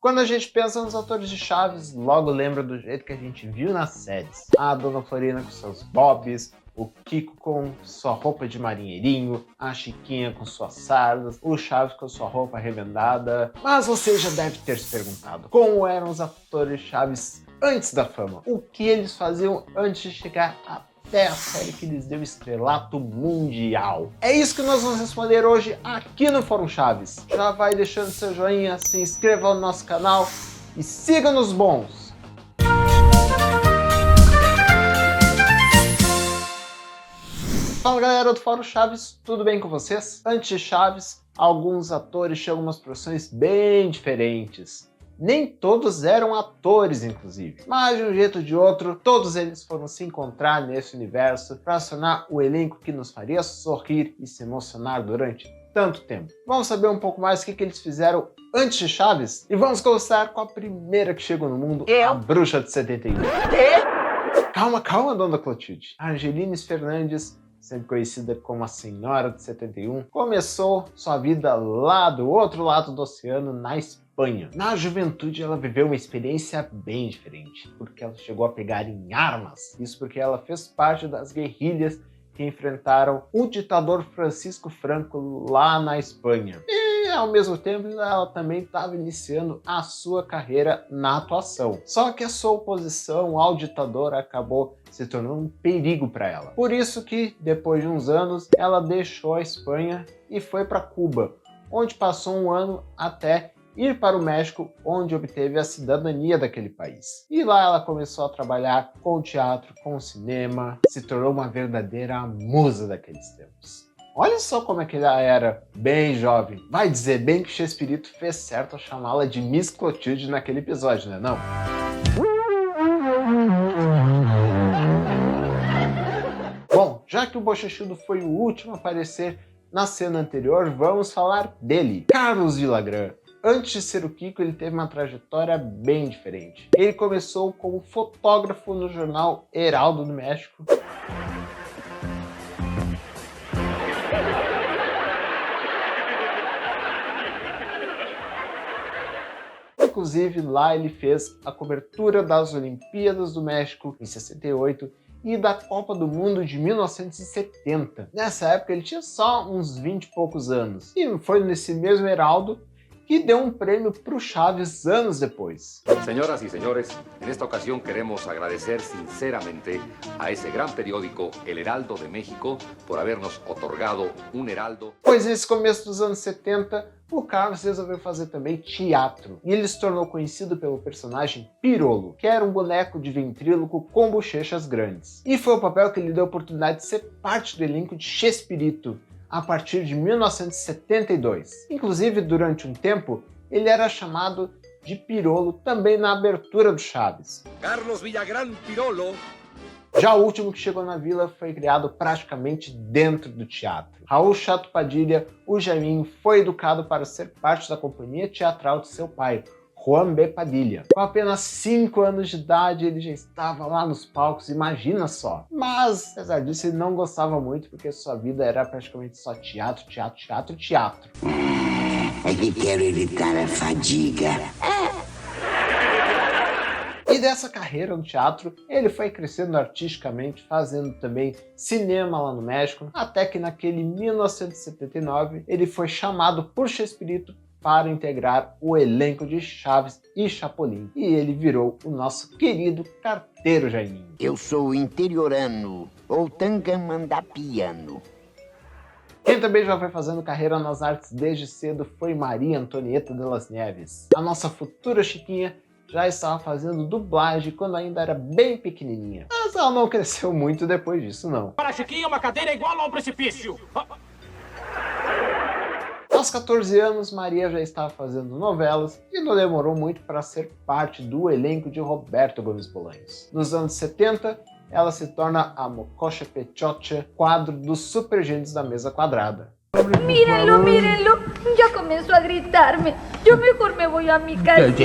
Quando a gente pensa nos atores de Chaves, logo lembra do jeito que a gente viu nas séries. A Dona Florinda com seus bobs, o Kiko com sua roupa de marinheirinho, a Chiquinha com suas sardas, o Chaves com sua roupa remendada. Mas você já deve ter se perguntado como eram os atores de Chaves antes da fama? O que eles faziam antes de chegar até a série que lhes deu estrelato mundial? É isso que nós vamos responder hoje aqui no Fórum Chaves. Já vai deixando seu joinha, se inscreva no nosso canal e siga-nos bons! Fala galera do Fórum Chaves, tudo bem com vocês? Antes de Chaves, alguns atores tinham algumas profissões bem diferentes. Nem todos eram atores, inclusive. Mas de um jeito ou de outro, todos eles foram se encontrar nesse universo para se tornar o elenco que nos faria sorrir e se emocionar durante tanto tempo. Vamos saber um pouco mais o que eles fizeram antes de Chaves? E vamos começar com a primeira que chegou no mundo, a Bruxa de 71. Calma, dona Clotilde. A Angelines Fernandes, sempre conhecida como a Senhora de 71, começou sua vida lá do outro lado do oceano, na Espanha. Na juventude ela viveu uma experiência bem diferente, porque ela chegou a pegar em armas. Isso porque ela fez parte das guerrilhas que enfrentaram o ditador Francisco Franco lá na Espanha. E ao mesmo tempo ela também estava iniciando a sua carreira na atuação. Só que a sua oposição ao ditador acabou se tornando um perigo para ela. Por isso que, depois de uns anos, ela deixou a Espanha e foi para Cuba, onde passou um ano até ir para o México, onde obteve a cidadania daquele país. E lá ela começou a trabalhar com o teatro, com o cinema, se tornou uma verdadeira musa daqueles tempos. Olha só como é que ela era bem jovem. Vai dizer bem que Chespirito fez certo ao chamá-la de Miss Clotilde naquele episódio, né não? Bom, já que o Bochechudo foi o último a aparecer na cena anterior, vamos falar dele, Carlos Villagrán. Antes de ser o Kiko, ele teve uma trajetória bem diferente. Ele começou como fotógrafo no jornal Heraldo do México. Inclusive, lá ele fez a cobertura das Olimpíadas do México em 68 e da Copa do Mundo de 1970. Nessa época ele tinha só uns 20 e poucos anos. E foi nesse mesmo Heraldo que deu um prêmio para o Chaves anos depois. Señoras y señores, en esta ocasión queremos agradecer sinceramente a ese gran periódico, El Heraldo de México, por habernos otorgado un heraldo. Pois nesse começo dos anos 70, o Carlos resolveu fazer também teatro. E ele se tornou conhecido pelo personagem Pirolo, que era um boneco de ventríloco com bochechas grandes. E foi o papel que lhe deu a oportunidade de ser parte do elenco de Chespirito, a partir de 1972. Inclusive, durante um tempo, ele era chamado de Pirolo também na abertura do Chaves. Carlos Villagrán Pirolo. Já o último que chegou na vila foi criado praticamente dentro do teatro. Raul Chato Padilha, o Jaiminho, foi educado para ser parte da companhia teatral de seu pai, Juan B. Padilha. Com apenas 5 anos de idade, ele já estava lá nos palcos, imagina só. Mas, apesar disso, ele não gostava muito, porque sua vida era praticamente só teatro. É que quero evitar a fadiga. E dessa carreira no teatro, ele foi crescendo artisticamente, fazendo também cinema lá no México, até que naquele 1979, ele foi chamado por Chespirito para integrar o elenco de Chaves e Chapolin. E ele virou o nosso querido carteiro Jaiminho. Eu sou interiorano, ou tangamandapiano. Quem também já foi fazendo carreira nas artes desde cedo foi Maria Antonieta de las Nieves. A nossa futura Chiquinha já estava fazendo dublagem quando ainda era bem pequenininha. Mas ela não cresceu muito depois disso, não. Para a Chiquinha, uma cadeira é igual a um precipício. Aos 14 anos, Maria já estava fazendo novelas e não demorou muito para ser parte do elenco de Roberto Gomes Bolanhos. Nos anos 70, ela se torna a Mococha Pechocha, quadro dos Super Gênios da Mesa Quadrada. Mírenlo, ya comenzó a gritarme. Yo mejor me voy a mi casita.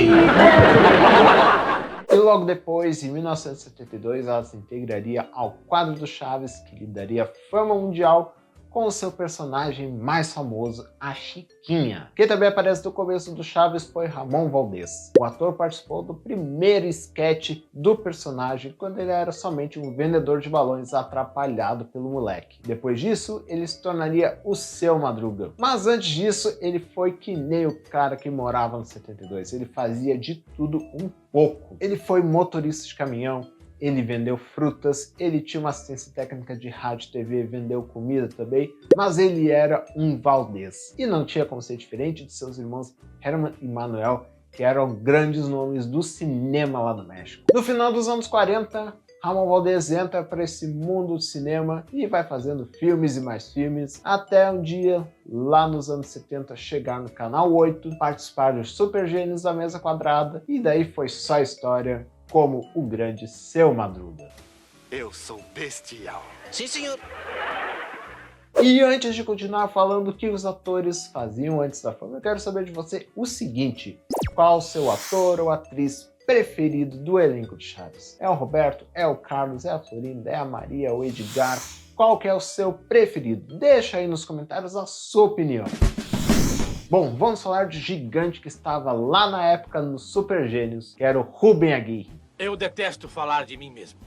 E logo depois, em 1972, ela se integraria ao quadro do Chaves, que lhe daria fama mundial com o seu personagem mais famoso, a Chiquinha. Quem também aparece no começo do Chaves foi Ramon Valdez. O ator participou do primeiro esquete do personagem quando ele era somente um vendedor de balões atrapalhado pelo moleque. Depois disso, ele se tornaria o Seu Madruga. Mas antes disso, ele foi que nem o cara que morava no 72. Ele fazia de tudo um pouco. Ele foi motorista de caminhão, ele vendeu frutas, ele tinha uma assistência técnica de rádio e TV, vendeu comida também, mas ele era um Valdez. E não tinha como ser diferente de seus irmãos Herman e Manuel, que eram grandes nomes do cinema lá do México. No final dos anos 40, Ramon Valdez entra para esse mundo do cinema e vai fazendo filmes e mais filmes, até um dia, lá nos anos 70, chegar no Canal 8, participar dos Super Gênios da Mesa Quadrada, e daí foi só história, como o grande Seu Madruga. Eu sou bestial. Sim, senhor. E antes de continuar falando o que os atores faziam antes da fama, eu quero saber de você o seguinte: qual o seu ator ou atriz preferido do elenco de Chaves? É o Roberto? É o Carlos? É a Florinda? É a Maria? O Edgar? Qual que é o seu preferido? Deixa aí nos comentários a sua opinião. Bom, vamos falar de gigante que estava lá na época no Super Gênios, que era o Rubem Aguirre. Eu detesto falar de mim mesmo.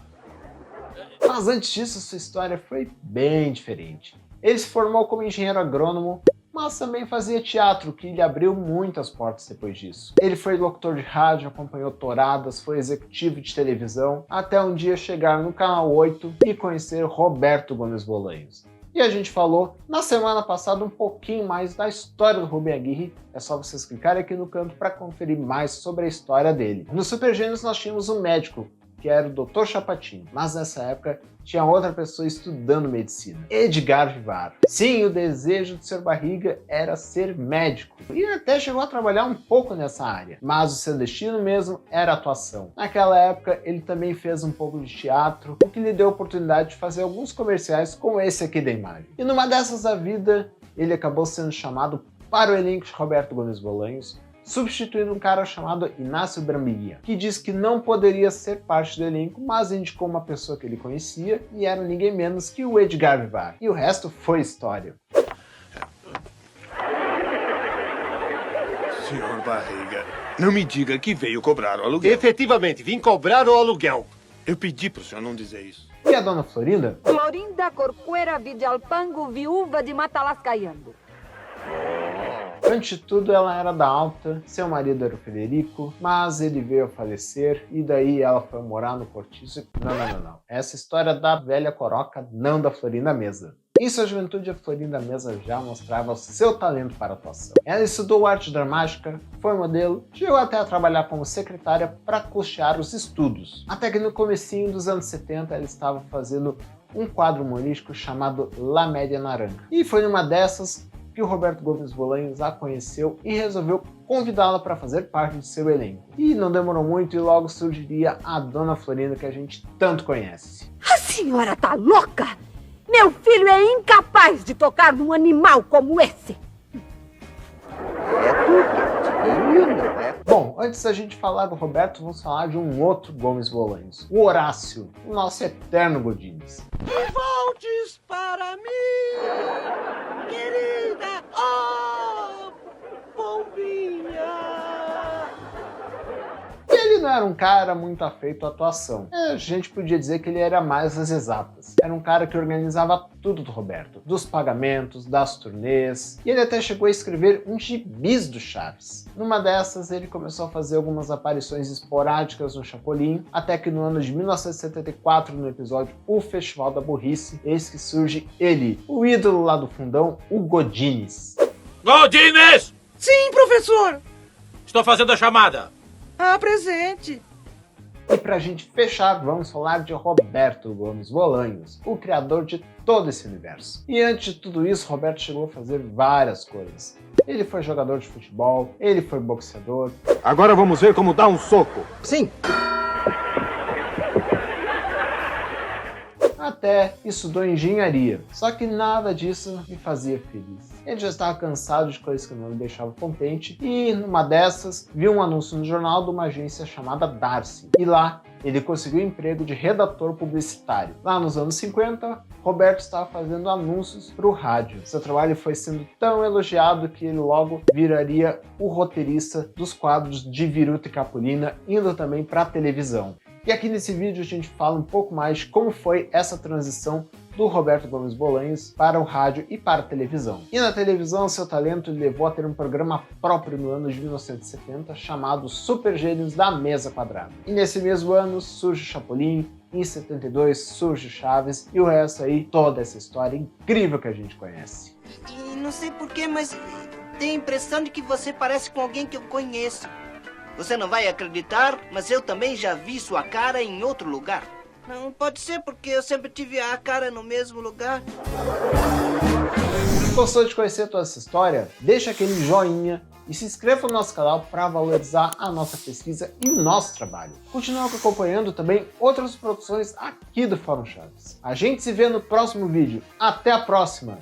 Mas antes disso, sua história foi bem diferente. Ele se formou como engenheiro agrônomo, mas também fazia teatro, que lhe abriu muitas portas depois disso. Ele foi locutor de rádio, acompanhou touradas, foi executivo de televisão, até um dia chegar no Canal 8 e conhecer Roberto Gomes Bolanhos. E a gente falou na semana passada um pouquinho mais da história do Rubem Aguirre. É só vocês clicarem aqui no canto para conferir mais sobre a história dele. No Super Gênios nós tínhamos um médico, que era o Dr. Chapatin, mas nessa época tinha outra pessoa estudando medicina, Edgar Vivar. Sim, o desejo de Sr. Barriga era ser médico, e até chegou a trabalhar um pouco nessa área, mas o seu destino mesmo era atuação. Naquela época ele também fez um pouco de teatro, o que lhe deu a oportunidade de fazer alguns comerciais como esse aqui da imagem. E numa dessas da vida, ele acabou sendo chamado para o elenco de Roberto Gomes Bolanhos, substituindo um cara chamado Inácio Brambilla, que disse que não poderia ser parte do elenco, mas indicou uma pessoa que ele conhecia, e era ninguém menos que o Edgar Vivar. E o resto foi história. Senhor Barriga, não me diga que veio cobrar o aluguel. Efetivamente, vim cobrar o aluguel. Eu pedi pro senhor não dizer isso. E a dona Florinda? Florinda Corcuera Vidalpango, viúva de Matalascaiando. Antes de tudo, ela era da Alta, seu marido era o Federico, mas ele veio a falecer e daí ela foi morar no Cortiço. Não. Essa história da velha coroca, não da Florinda Mesa. Em sua juventude, a Florinda Mesa já mostrava o seu talento para a atuação. Ela estudou arte dramática, foi modelo, chegou até a trabalhar como secretária para custear os estudos. Até que no comecinho dos anos 70, ela estava fazendo um quadro humorístico chamado La Média Naranja. E foi numa dessas que o Roberto Gomes Bolanhos a conheceu e resolveu convidá-la para fazer parte de seu elenco. E não demorou muito e logo surgiria a Dona Florinda que a gente tanto conhece. A senhora tá louca? Meu filho é incapaz de tocar num animal como esse. Bom, antes da gente falar do Roberto, vamos falar de um outro Gomes Bolanhos, o Horácio, o nosso eterno Godines. E voltes para mim, querida, oh, bombinha. Ele não era um cara muito afeito à atuação. A gente podia dizer que ele era mais as exatas. Era um cara que organizava tudo do Roberto, dos pagamentos, das turnês, e ele até chegou a escrever um gibis do Chaves. Numa dessas, ele começou a fazer algumas aparições esporádicas no Chapolin, até que no ano de 1974, no episódio O Festival da Burrice, eis que surge ele, o ídolo lá do fundão, o Godines. Godines! Sim, professor! Estou fazendo a chamada. Ah, presente! E pra gente fechar, vamos falar de Roberto Gomes Bolanhos, o criador de todo esse universo. E antes de tudo isso, Roberto chegou a fazer várias coisas. Ele foi jogador de futebol, ele foi boxeador. Agora vamos ver como dá um soco. Sim. Até estudou engenharia. Só que nada disso me fazia feliz. Ele já estava cansado de coisas que não o deixavam contente e, numa dessas, viu um anúncio no jornal de uma agência chamada Darcy. E lá, ele conseguiu o emprego de redator publicitário. Lá nos anos 50, Roberto estava fazendo anúncios para o rádio. Seu trabalho foi sendo tão elogiado que ele logo viraria o roteirista dos quadros de Viruta e Capulina, indo também para a televisão. E aqui nesse vídeo a gente fala um pouco mais de como foi essa transição do Roberto Gomes Bolanhos para o rádio e para a televisão. E na televisão, seu talento lhe levou a ter um programa próprio no ano de 1970 chamado Super Gênios da Mesa Quadrada. E nesse mesmo ano surge Chapolin, em 72 surge Chaves e o resto aí, toda essa história incrível que a gente conhece. E não sei porquê, mas tenho a impressão de que você parece com alguém que eu conheço. Você não vai acreditar, mas eu também já vi sua cara em outro lugar. Não pode ser porque eu sempre tive a cara no mesmo lugar. Gostou de conhecer toda essa história? Deixa aquele joinha e se inscreva no nosso canal para valorizar a nossa pesquisa e o nosso trabalho. Continue acompanhando também outras produções aqui do Fórum Chaves. A gente se vê no próximo vídeo. Até a próxima!